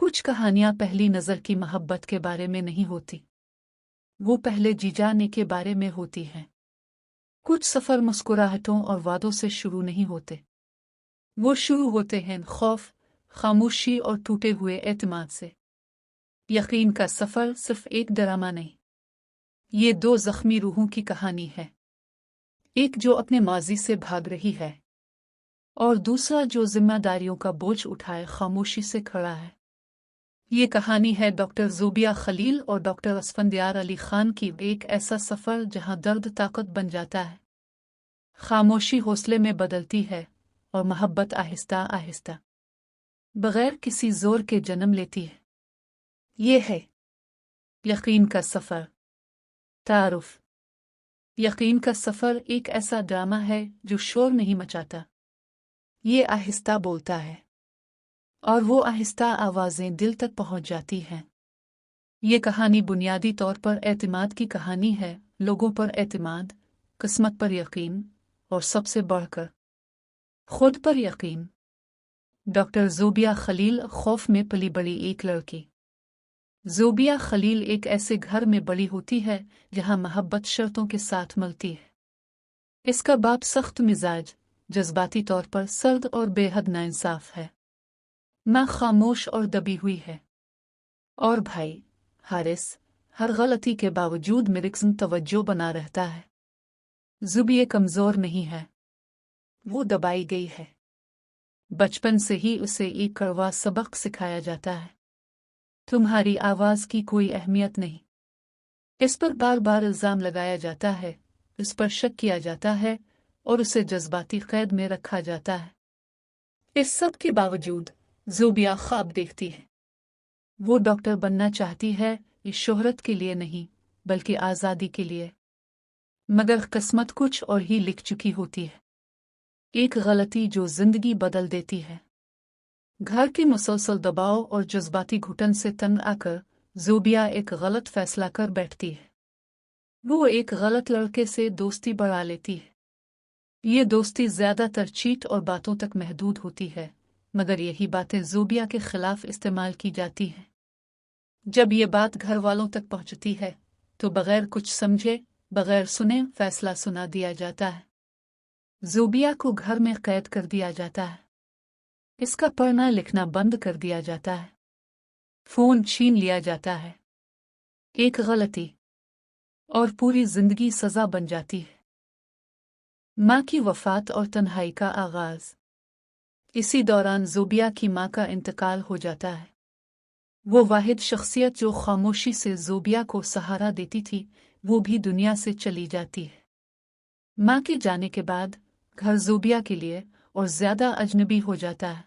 कुछ कहानियां पहली नज़र की मोहब्बत के बारे में नहीं होती, वो पहले जी जाने के बारे में होती हैं। कुछ सफ़र मुस्कुराहटों और वादों से शुरू नहीं होते, वो शुरू होते हैं खौफ, खामोशी और टूटे हुए एतमाद से। यकीन का सफ़र सिर्फ एक ड्रामा नहीं, ये दो ज़ख्मी रूहों की कहानी है। एक जो अपने माजी से भाग रही है और दूसरा जो जिम्मेदारियों का बोझ उठाए खामोशी से खड़ा है। ये कहानी है डॉक्टर ज़ोबिया खलील और डॉक्टर असफंदियार अली खान की, एक ऐसा सफ़र जहां दर्द ताकत बन जाता है, खामोशी हौसले में बदलती है और मोहब्बत आहिस्ता आहिस्ता बगैर किसी जोर के जन्म लेती है। ये है यकीन का सफ़र। तारुफ। यकीन का सफ़र एक ऐसा ड्रामा है जो शोर नहीं मचाता, ये आहिस्ता बोलता है और वो आहिस्ता आवाज़ें दिल तक पहुंच जाती हैं। ये कहानी बुनियादी तौर पर एतमाद की कहानी है, लोगों पर एतमाद, किस्मत पर यकीन और सबसे बढ़कर खुद पर यकीन। डॉक्टर ज़ोबिया खलील खौफ में पली बड़ी एक लड़की। ज़ोबिया खलील एक ऐसे घर में बड़ी होती है जहां मोहब्बत शर्तों के साथ मिलती है। इसका बाप सख्त मिजाज, जज्बाती तौर पर सर्द और बेहद नाइंसाफ है। माँ खामोश और दबी हुई है और भाई हारिस हर गलती के बावजूद मिर्क्स तवज्जो बना रहता है। ज़ुबिया कमज़ोर नहीं है, वो दबाई गई है। बचपन से ही उसे एक कड़वा सबक सिखाया जाता है, तुम्हारी आवाज़ की कोई अहमियत नहीं। इस पर बार बार इल्ज़ाम लगाया जाता है, इस पर शक किया जाता है और उसे जज्बाती कैद में रखा जाता है। इस सब के बावजूद ज़ोबिया ख्वाब देखती है। वो डॉक्टर बनना चाहती है, इस शोहरत के लिए नहीं बल्कि आज़ादी के लिए। मगर किस्मत कुछ और ही लिख चुकी होती है, एक गलती जो जिंदगी बदल देती है। घर के मुसलसल दबाव और जज्बाती घुटन से तंग आकर ज़ोबिया एक गलत फैसला कर बैठती है। वो एक गलत लड़के से दोस्ती बढ़ा लेती है। ये दोस्ती ज़्यादातर चीट और बातों तक महदूद होती है, मगर यही बातें ज़ोबिया के खिलाफ इस्तेमाल की जाती हैं। जब ये बात घर वालों तक पहुंचती है तो बगैर कुछ समझे, बगैर सुने फैसला सुना दिया जाता है। ज़ोबिया को घर में कैद कर दिया जाता है, इसका पढ़ना लिखना बंद कर दिया जाता है, फ़ोन छीन लिया जाता है। एक गलती और पूरी जिंदगी सज़ा बन जाती है। माँ की वफ़ात और तन्हाई का आगाज़। इसी दौरान ज़ोबिया की माँ का इंतकाल हो जाता है। वो वाहिद शख्सियत जो खामोशी से ज़ोबिया को सहारा देती थी, वो भी दुनिया से चली जाती है। माँ के जाने के बाद घर ज़ोबिया के लिए और ज़्यादा अजनबी हो जाता है।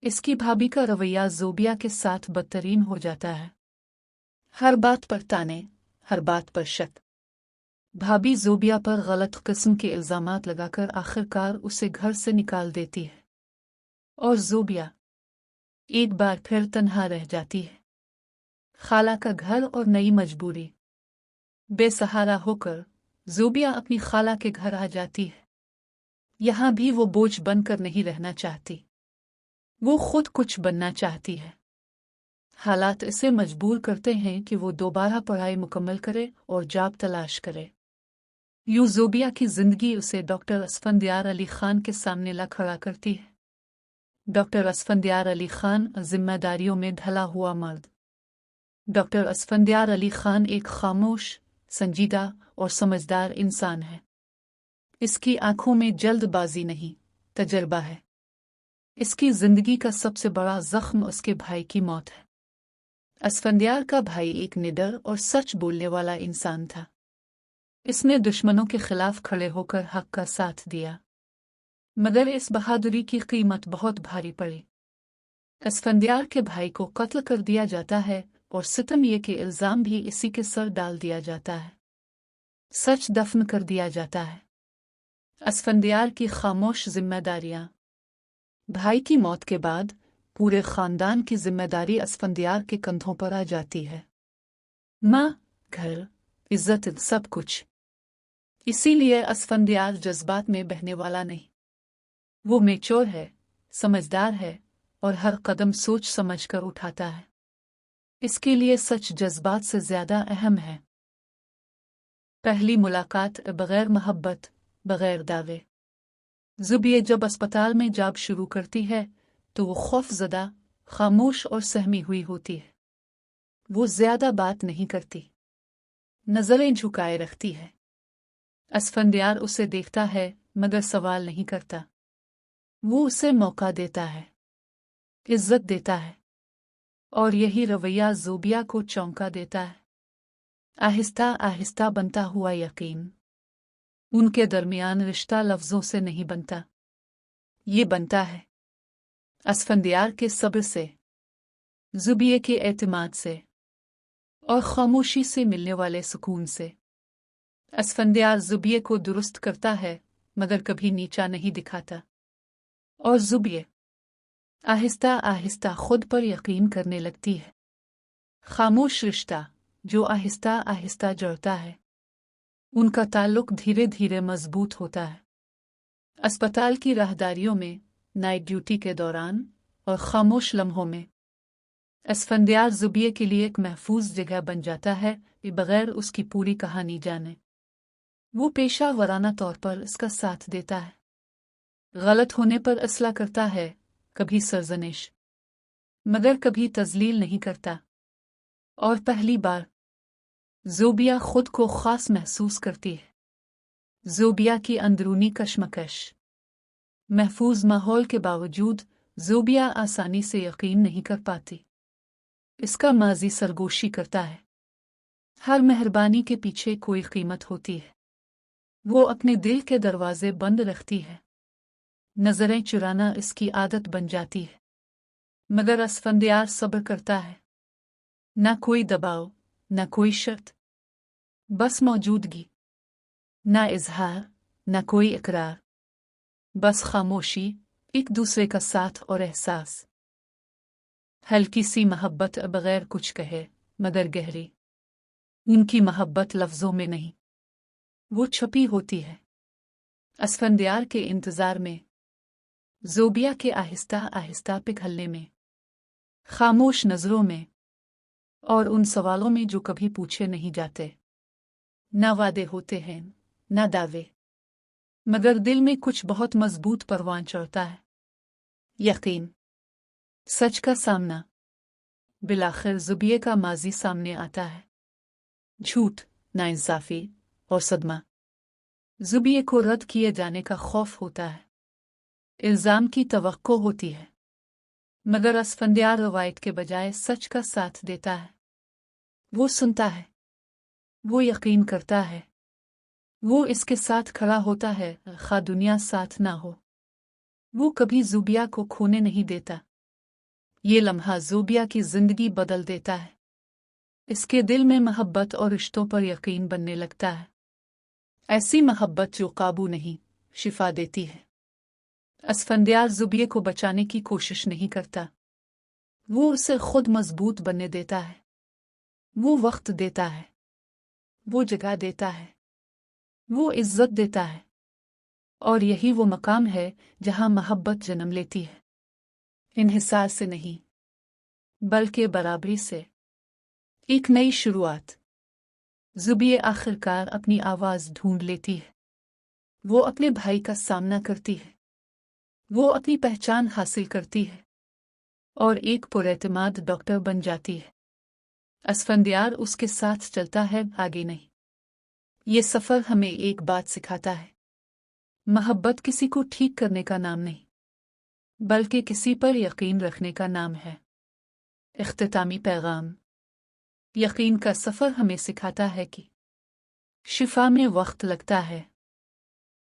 इसकी भाभी का रवैया ज़ोबिया के साथ बदतरीन हो जाता है, हर बात पर ताने, हर बात पर शक। भाभी ज़ोबिया पर गलत किस्म के इल्ज़ामात लगाकर आखिरकार उसे घर से निकाल देती है और ज़ोबिया एक बार फिर तन्हा रह जाती है। खाला का घर और नई मजबूरी। बेसहारा होकर ज़ोबिया अपनी खाला के घर आ जाती है। यहाँ भी वो बोझ बनकर नहीं रहना चाहती, वो खुद कुछ बनना चाहती है। हालात इसे मजबूर करते हैं कि वो दोबारा पढ़ाई मुकम्मल करे और जॉब तलाश करे। यूं ज़ोबिया की जिंदगी उसे डॉक्टर असफंदियार अली खान के सामने ला खड़ा करती है। डॉक्टर असफंदियार अली खान जिम्मेदारियों में ढला हुआ मर्द। डॉक्टर असफंदियार अली खान एक खामोश, संजीदा और समझदार इंसान है। इसकी आंखों में जल्दबाजी नहीं, तजर्बा है। इसकी जिंदगी का सबसे बड़ा जख्म उसके भाई की मौत है। असफंदियार का भाई एक निडर और सच बोलने वाला इंसान था। इसने दुश्मनों के खिलाफ खड़े होकर हक का साथ दिया, मगर इस बहादुरी की कीमत बहुत भारी पड़ी। असफंदियार के भाई को कत्ल कर दिया जाता है और सितम ये के इल्ज़ाम भी इसी के सर डाल दिया जाता है। सच दफन कर दिया जाता है। असफंदियार की खामोश जिम्मेदारियां। भाई की मौत के बाद पूरे खानदान की जिम्मेदारी असफंदियार के कंधों पर आ जाती है। माँ, घर, इज्जत, सब कुछ। इसीलिए असफंदियार जज्बात में बहने वाला नहीं। वो मेच्योर है, समझदार है और हर कदम सोच समझकर उठाता है। इसके लिए सच जज्बात से ज़्यादा अहम है। पहली मुलाकात बगैर मोहब्बत, बगैर दावे। ज़ुबिया जब अस्पताल में जॉब शुरू करती है तो वो खौफज़दा, खामोश और सहमी हुई होती है। वो ज़्यादा बात नहीं करती, नज़रें झुकाए रखती है। असफंदियार उसे देखता है मगर सवाल नहीं करता। वो उसे मौका देता है, इज्जत देता है, और यही रवैया ज़ुबिया को चौंका देता है। आहिस्ता आहिस्ता बनता हुआ यकीन। उनके दरमियान रिश्ता लफ्ज़ों से नहीं बनता, ये बनता है असफंदियार के सब्र से, ज़ुबिया के एतमाद से, और खामोशी से मिलने वाले सुकून से। असफंदियार ज़ुबिया को दुरुस्त करता है मगर कभी नीचा नहीं दिखाता, और ज़ुबिया आहिस्ता आहिस्ता खुद पर यकीन करने लगती है। खामोश रिश्ता जो आहिस्ता आहिस्ता जड़ता है, उनका ताल्लुक धीरे धीरे मजबूत होता है। अस्पताल की राहदारियों में, नाइट ड्यूटी के दौरान और खामोश लम्हों में असफंदियार ज़ुबिया के लिए एक महफूज जगह बन जाता है बगैर उसकी पूरी कहानी जाने। वो पेशा वराना तौर पर इसका साथ देता है, गलत होने पर असलाह करता है, कभी सरजनिश मगर कभी तजलील नहीं करता। और पहली बार ज़ुबिया खुद को खास महसूस करती है। ज़ुबिया की अंदरूनी कशमकश। महफूज माहौल के बावजूद ज़ुबिया आसानी से यकीन नहीं कर पाती। इसका माजी सरगोशी करता है। हर मेहरबानी के पीछे कोई कीमत होती है। वो अपने दिल के दरवाजे बंद रखती है। नज़रें चुराना इसकी आदत बन जाती है। मगर असफंदियार सब्र करता है। ना कोई दबाव, ना कोई शर्त, बस मौजूदगी। ना इजहार, ना कोई इकरार, बस खामोशी, एक दूसरे का साथ और एहसास। हल्की सी मोहब्बत बगैर कुछ कहे मगर गहरी। उनकी मोहब्बत लफ्ज़ों में नहीं, वो छुपी होती है। असफंदियार के इंतज़ार में, ज़ुबिया के आहिस्ता आहिस्ता पिघलने में, खामोश नज़रों में, और उन सवालों में जो कभी पूछे नहीं जाते। ना वादे होते हैं, ना दावे, मगर दिल में कुछ बहुत मजबूत परवान चढ़ता है। यकीन, सच का सामना। बिलाखिर ज़ुबिया का माजी सामने आता है। झूठ, नाइंसाफ़ी और सदमा। ज़ुबिया को रद्द किए जाने का खौफ होता है। इल्ज़ाम की तवक्को होती है। मगर असफंदियार रवायत के बजाय सच का साथ देता है। वो सुनता है, वो यकीन करता है, वो इसके साथ खड़ा होता है खा दुनिया साथ ना हो। वो कभी ज़ुबिया को खोने नहीं देता। ये लम्हा ज़ुबिया की ज़िंदगी बदल देता है। इसके दिल में मोहब्बत और रिश्तों पर यकीन बनने लगता है। ऐसी मोहब्बत जो काबू नहीं, शिफा देती है। असफंदियार ज़ुबिया को बचाने की कोशिश नहीं करता। वो उसे खुद मजबूत बनने देता है। वो वक्त देता है, वो जगह देता है, वो इज्जत देता है। और यही वो मकाम है जहां मोहब्बत जन्म लेती है। इन्हिसार से नहीं, बल्कि बराबरी से। एक नई शुरुआत। ज़ुबिया आखिरकार अपनी आवाज़ ढूंढ लेती है। वो अपने भाई का सामना करती है। वो अपनी पहचान हासिल करती है और एक पुरएतमाद डॉक्टर बन जाती है। असफंदियार उसके साथ चलता है, आगे नहीं। ये सफ़र हमें एक बात सिखाता है। मोहब्बत किसी को ठीक करने का नाम नहीं, बल्कि किसी पर यकीन रखने का नाम है। इख्तितामी पैगाम। यकीन का सफ़र हमें सिखाता है कि शिफा में वक्त लगता है,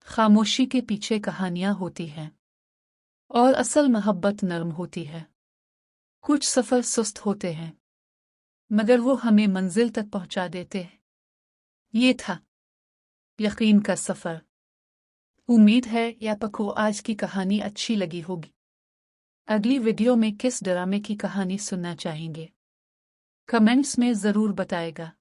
खामोशी के पीछे कहानियां होती हैं, और असल मोहब्बत नरम होती है। कुछ सफ़र सुस्त होते हैं, मगर वो हमें मंजिल तक पहुंचा देते हैं। ये था यकीन का सफ़र। उम्मीद है आपको आज की कहानी अच्छी लगी होगी। अगली वीडियो में किस ड्रामे की कहानी सुनना चाहेंगे, कमेंट्स में ज़रूर बताएगा।